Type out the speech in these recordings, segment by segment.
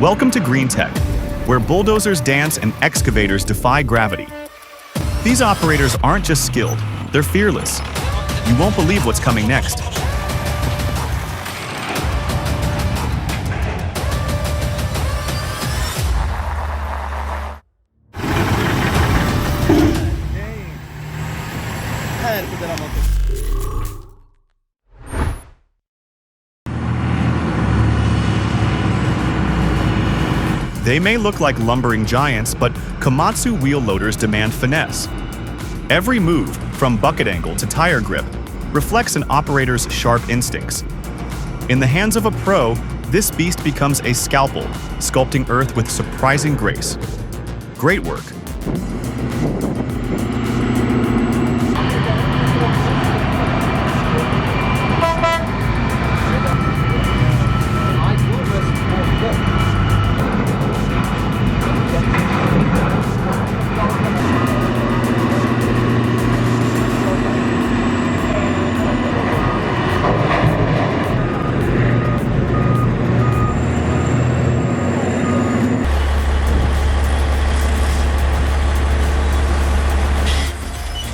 Welcome to Green Tech, where bulldozers dance and excavators defy gravity. These operators aren't just skilled, they're fearless. You won't believe what's coming next. They may look like lumbering giants, but Komatsu wheel loaders demand finesse. Every move, from bucket angle to tire grip, reflects an operator's sharp instincts. In the hands of a pro, this beast becomes a scalpel, sculpting earth with surprising grace. Great work.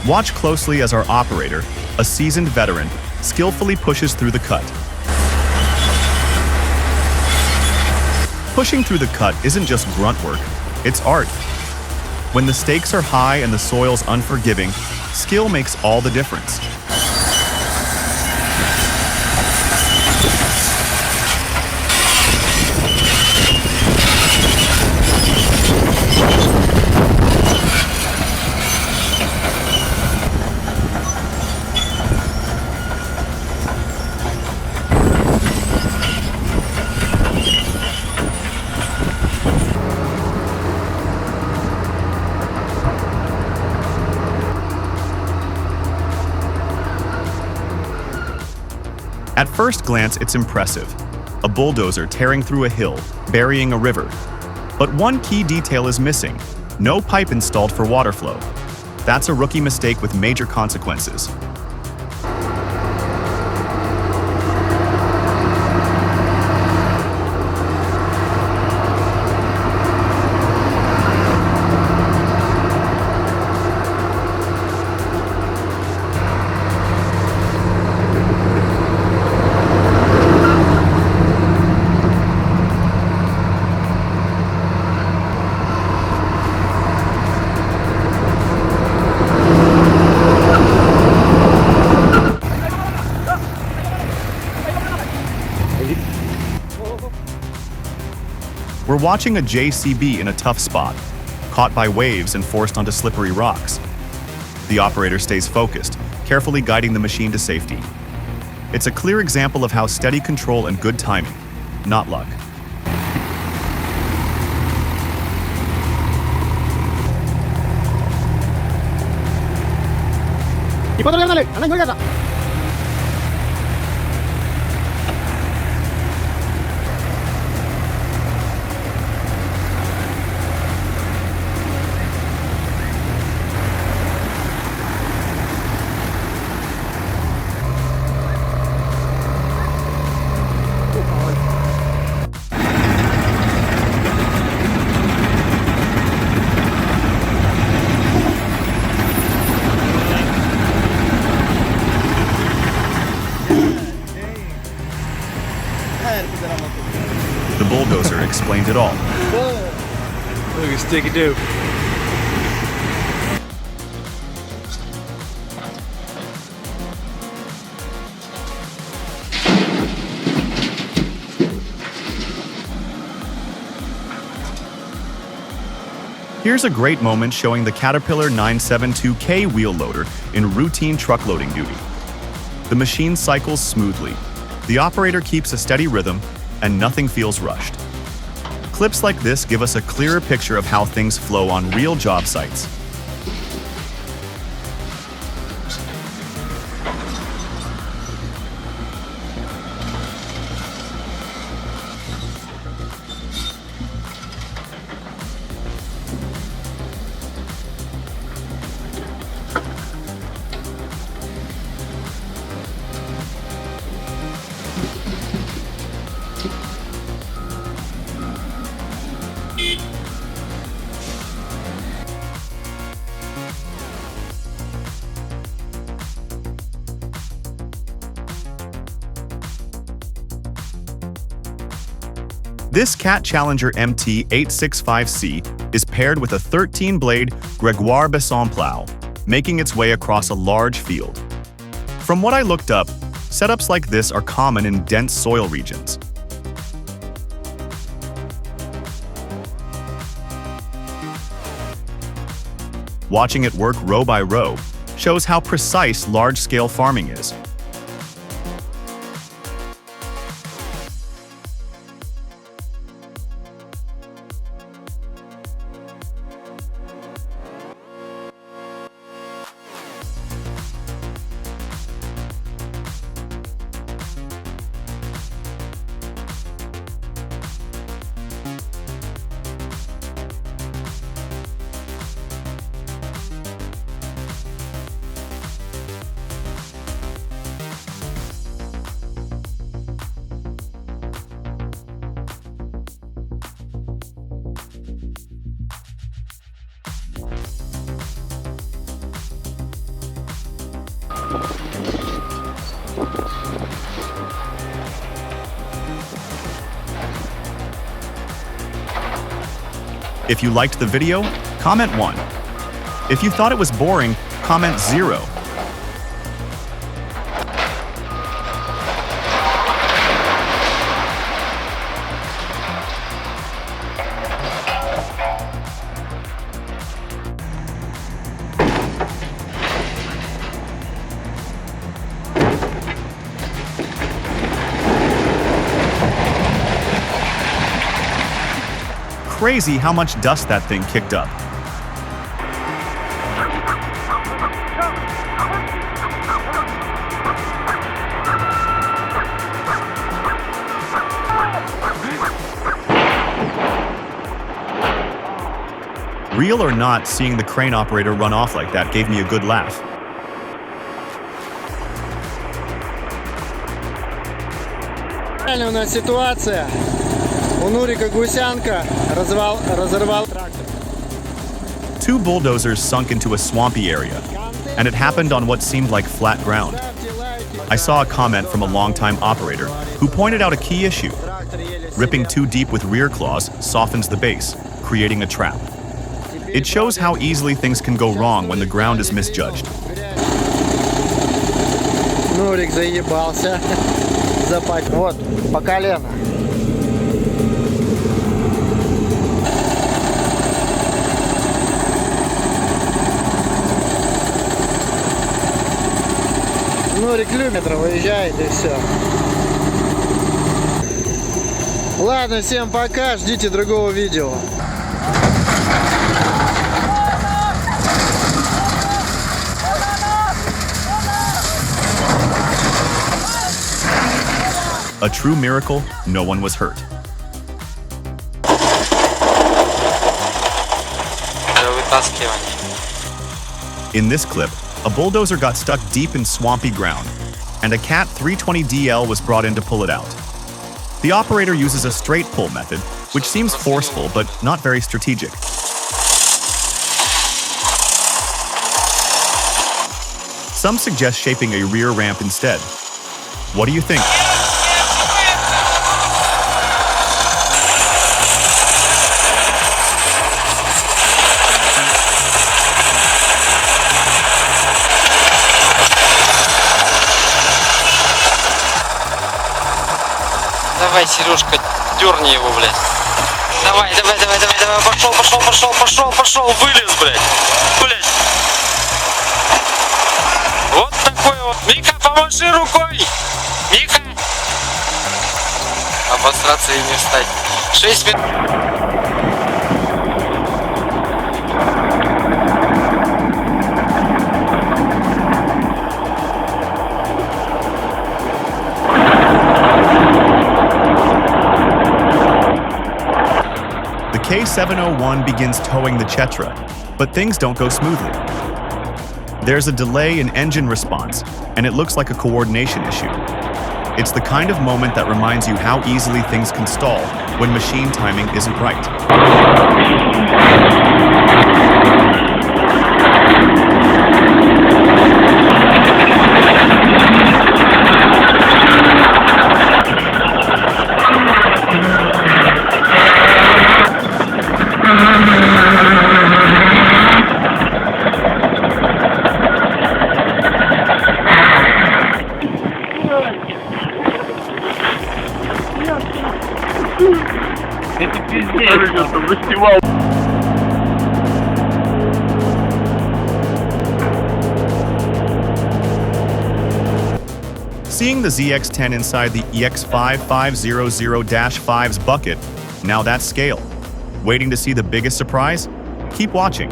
Watch closely as our operator, a seasoned veteran, skillfully pushes through the cut. Pushing through the cut isn't just grunt work, it's art. When the stakes are high and the soil's unforgiving, skill makes all the difference. At first glance, it's impressive. A bulldozer tearing through a hill, burying a river. But one key detail is missing: no pipe installed for water flow. That's a rookie mistake with major consequences. We're watching a JCB in a tough spot, caught by waves and forced onto slippery rocks. The operator stays focused, carefully guiding the machine to safety. It's a clear example of how steady control and good timing, not luck. The bulldozer explained it all. Look at Sticky Doo. Here's a great moment showing the Caterpillar 972K wheel loader in routine truck loading duty. The machine cycles smoothly. The operator keeps a steady rhythm, and nothing feels rushed. Clips like this give us a clearer picture of how things flow on real job sites. This Cat Challenger MT865C is paired with a 13-blade Gregoire Besson plow, making its way across a large field. From what I looked up, setups like this are common in dense soil regions. Watching it work row by row shows how precise large-scale farming is. If you liked the video, comment 1. If you thought it was boring, comment 0. Crazy how much dust that thing kicked up. Real or not, seeing the crane operator run off like that gave me a good laugh. У нас ситуация. У Нурика гусянка разорвал трактор. 2 bulldozers sunk into a swampy area, and it happened on what seemed like flat ground. I saw a comment from a longtime operator who pointed out a key issue. Ripping too deep with rear claws softens the base, creating a trap. It shows how easily things can go wrong when the ground is misjudged. Нурик заебался. Вот, по колено. Нурик километра выезжает и все. Ладно, всем пока, ждите другого видео. A true miracle, no one was hurt. In this clip, a bulldozer got stuck deep in swampy ground, and a Cat 320DL was brought in to pull it out. The operator uses a straight pull method, which seems forceful but not very strategic. Some suggest shaping a rear ramp instead. What do you think? Давай, Сережка, дерни его, блядь. Давай, пошел, вылез, блядь. Вот такой вот. Мика, помаши рукой. Мика. Обосраться и не встать. 6 минут. The K701 begins towing the Chetra, but things don't go smoothly. There's a delay in engine response, and it looks like a coordination issue. It's the kind of moment that reminds you how easily things can stall when machine timing isn't right. Это пиздец. Seeing the ZX-10 inside the EX5500-5's bucket, now that's scale. Waiting to see the biggest surprise? Keep watching.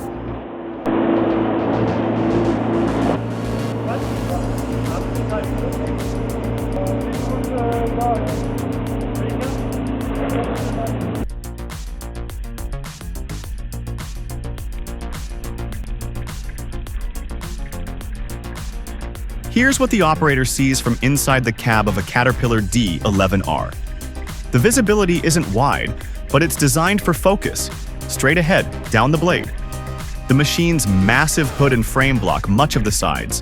Here's what the operator sees from inside the cab of a Caterpillar D11R. The visibility isn't wide, but it's designed for focus, straight ahead, down the blade. The machine's massive hood and frame block much of the sides.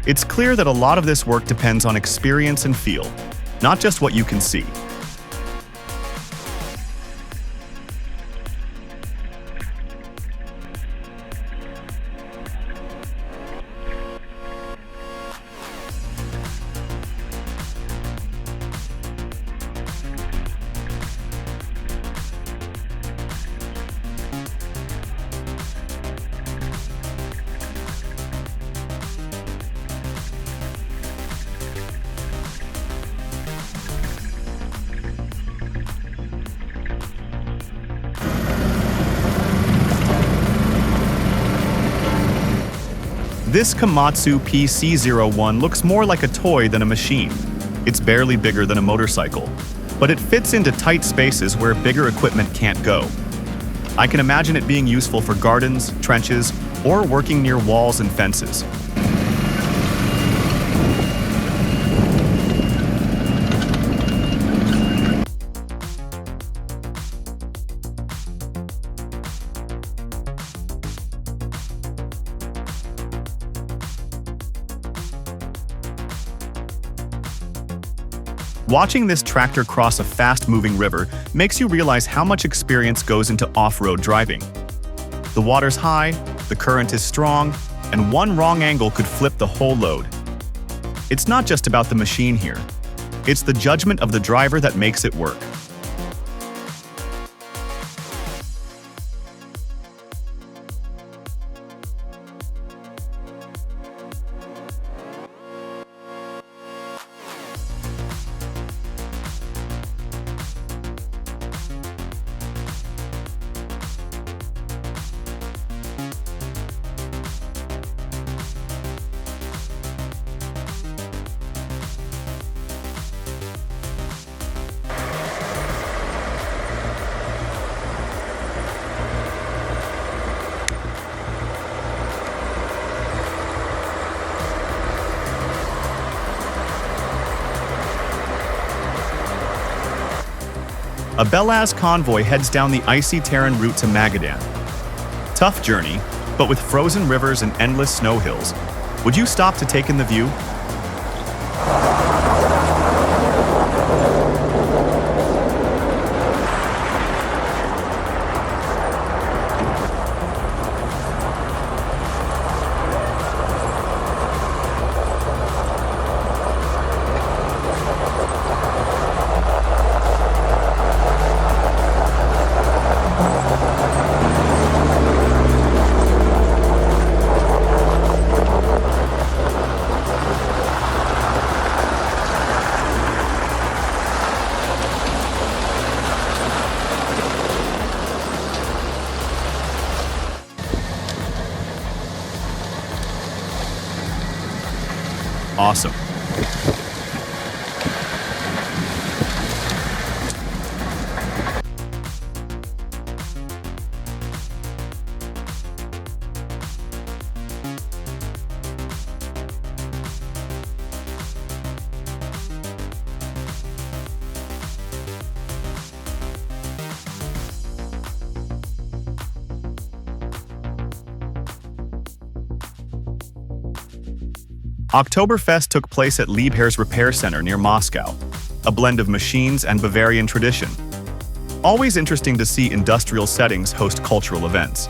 It's clear that a lot of this work depends on experience and feel, not just what you can see. This Komatsu PC01 looks more like a toy than a machine. It's barely bigger than a motorcycle, but it fits into tight spaces where bigger equipment can't go. I can imagine it being useful for gardens, trenches, or working near walls and fences. Watching this tractor cross a fast-moving river makes you realize how much experience goes into off-road driving. The water's high, the current is strong, and one wrong angle could flip the whole load. It's not just about the machine here. It's the judgment of the driver that makes it work. A Belaz convoy heads down the icy Terran route to Magadan. Tough journey, but with frozen rivers and endless snow hills. Would you stop to take in the view? Awesome. Oktoberfest took place at Liebherr's Repair Center near Moscow, a blend of machines and Bavarian tradition. Always interesting to see industrial settings host cultural events.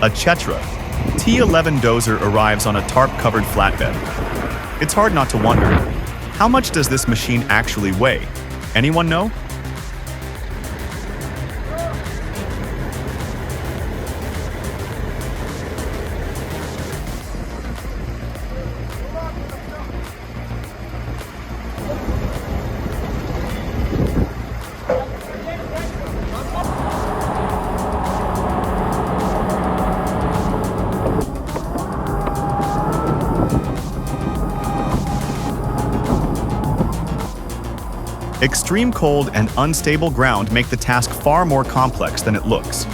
a Chetra, T11 dozer arrives on a tarp-covered flatbed. It's hard not to wonder, how much does this machine actually weigh? Anyone know? Extreme cold and unstable ground make the task far more complex than it looks.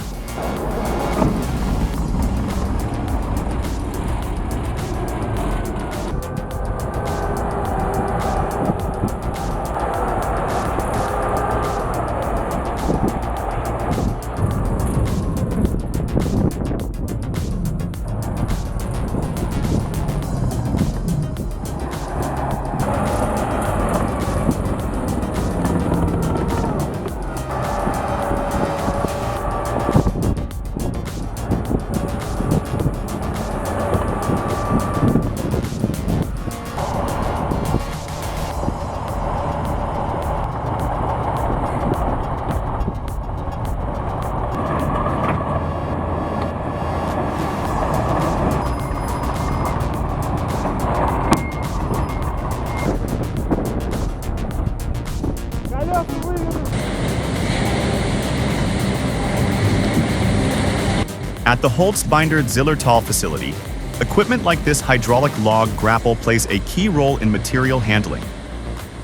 At the Holzbinder-Zillertal facility, equipment like this hydraulic log grapple plays a key role in material handling.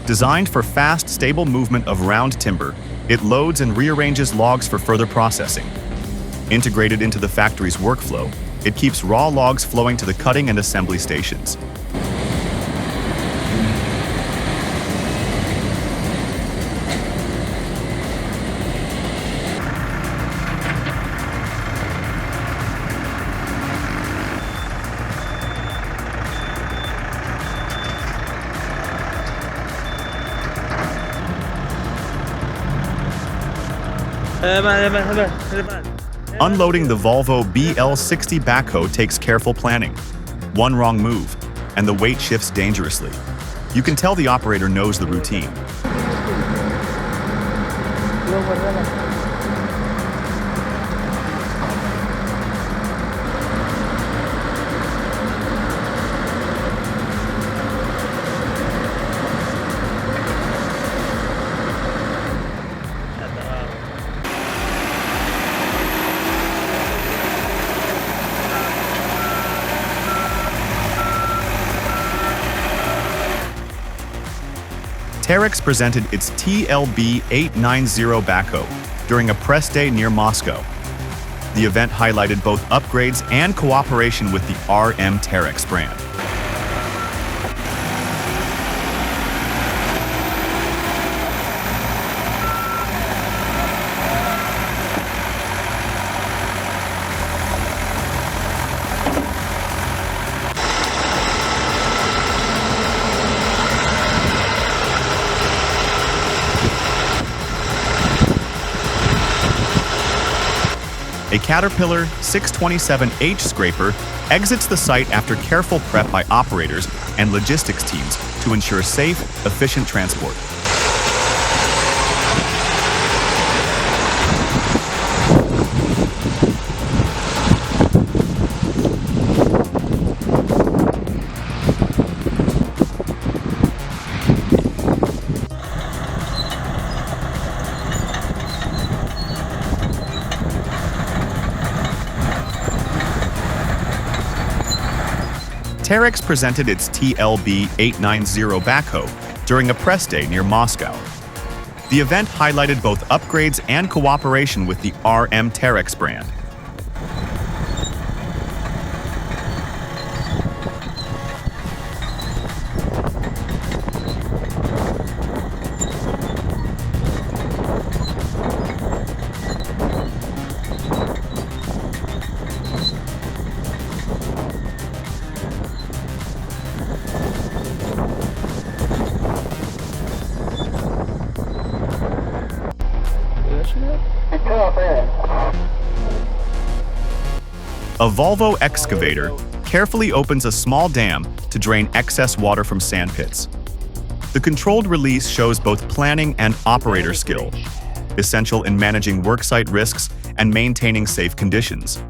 Designed for fast, stable movement of round timber, it loads and rearranges logs for further processing. Integrated into the factory's workflow, it keeps raw logs flowing to the cutting and assembly stations. Unloading the Volvo BL60 backhoe takes careful planning. One wrong move, and the weight shifts dangerously. You can tell the operator knows the routine. Terex presented its TLB-890 backhoe during a press day near Moscow. The event highlighted both upgrades and cooperation with the RM Terex brand. A Caterpillar 627H scraper exits the site after careful prep by operators and logistics teams to ensure safe, efficient transport. Terex presented its TLB-890 backhoe during a press day near Moscow. The event highlighted both upgrades and cooperation with the RM Terex brand. A Volvo excavator carefully opens a small dam to drain excess water from sand pits. The controlled release shows both planning and operator skill, essential in managing worksite risks and maintaining safe conditions.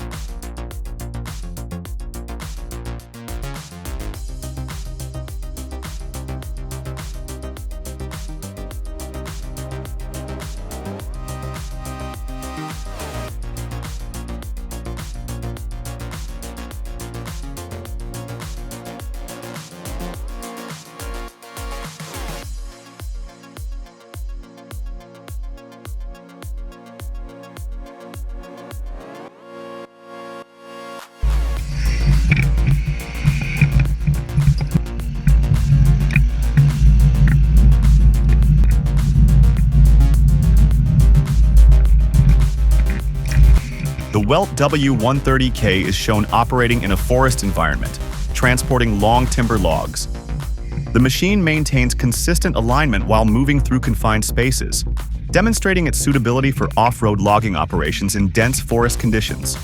The Welt W130K is shown operating in a forest environment, transporting long timber logs. The machine maintains consistent alignment while moving through confined spaces, demonstrating its suitability for off-road logging operations in dense forest conditions.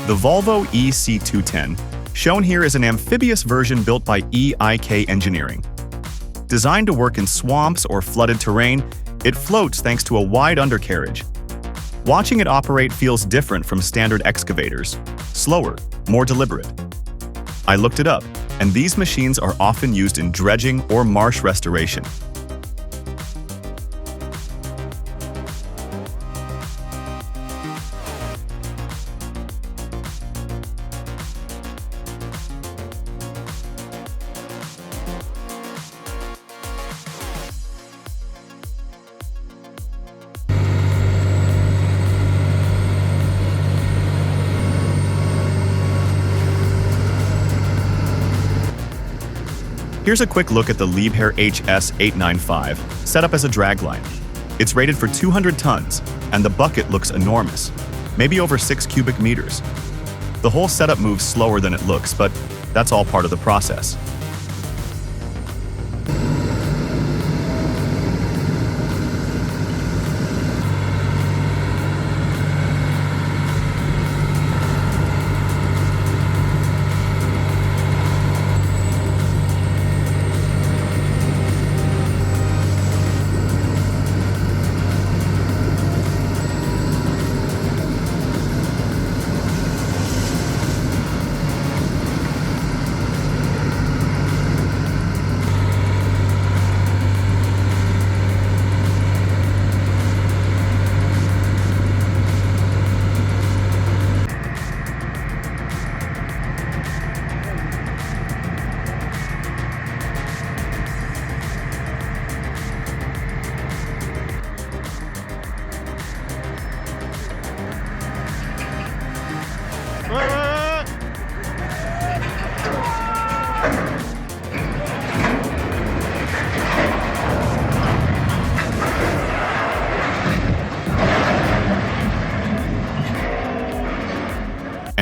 The Volvo EC210, shown here, is an amphibious version built by EIK Engineering. Designed to work in swamps or flooded terrain, it floats thanks to a wide undercarriage. Watching it operate feels different from standard excavators, slower, more deliberate. I looked it up, and these machines are often used in dredging or marsh restoration. Here's a quick look at the Liebherr HS895, set up as a dragline. It's rated for 200 tons, and the bucket looks enormous, maybe over 6 cubic meters. The whole setup moves slower than it looks, but that's all part of the process.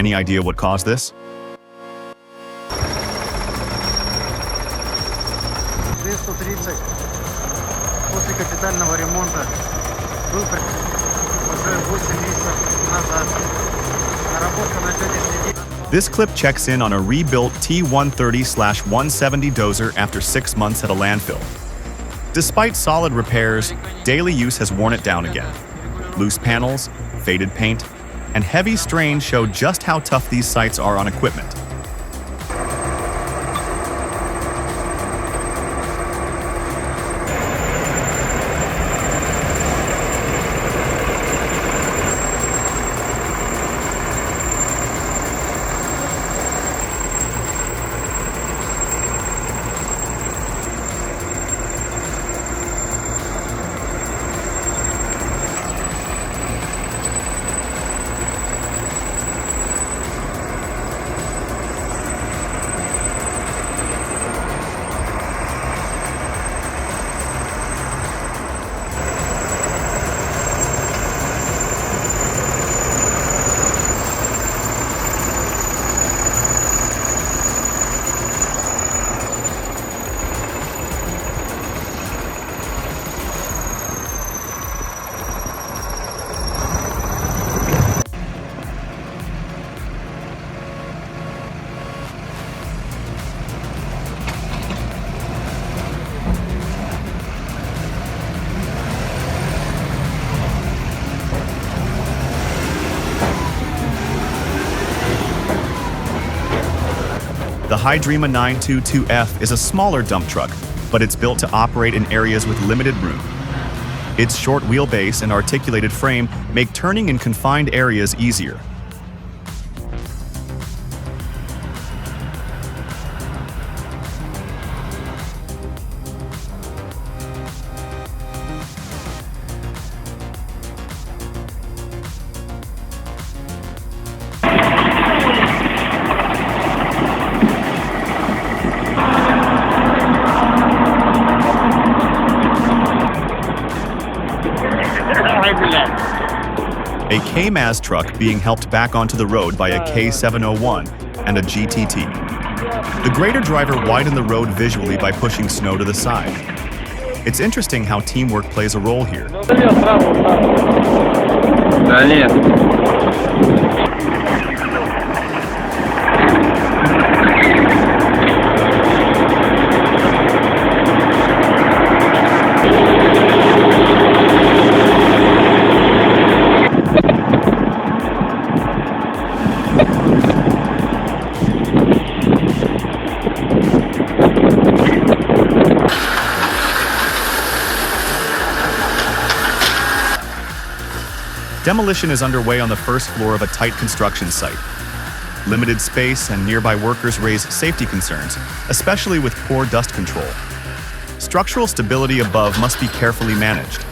Any idea what caused this? После капитального ремонта был уже 8 месяцев назад. Наработка на сегодняшний день. This clip checks in on a rebuilt T130/170 dozer after 6 months at a landfill. Despite solid repairs, daily use has worn it down again. Loose panels, faded paint, and heavy strain show just how tough these sites are on equipment. The Hydrema 922F is a smaller dump truck, but it's built to operate in areas with limited room. Its short wheelbase and articulated frame make turning in confined areas easier. A K-Maz truck being helped back onto the road by a K701 and a GTT. The grader driver widened the road visually by pushing snow to the side. It's interesting how teamwork plays a role here. Demolition is underway on the first floor of a tight construction site. Limited space and nearby workers raise safety concerns, especially with poor dust control. Structural stability above must be carefully managed.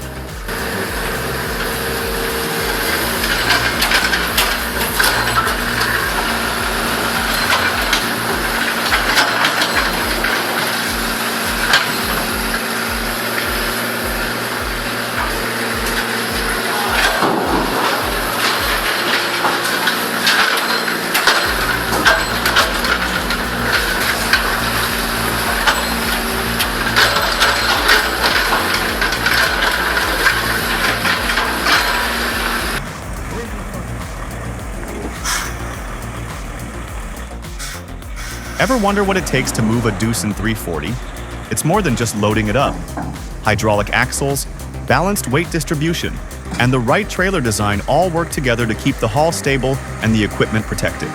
Ever wonder what it takes to move a Doosan 340? It's more than just loading it up. Hydraulic axles, balanced weight distribution, and the right trailer design all work together to keep the haul stable and the equipment protected.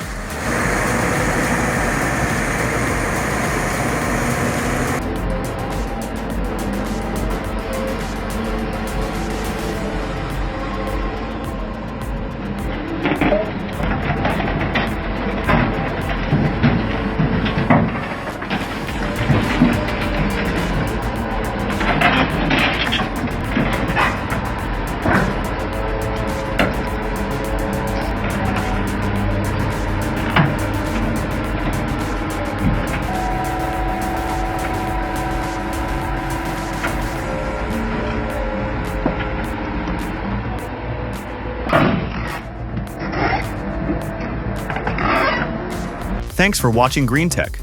Thanks for watching Green Tech.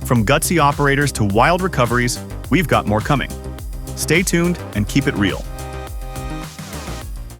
From gutsy operators to wild recoveries, we've got more coming. Stay tuned and keep it real.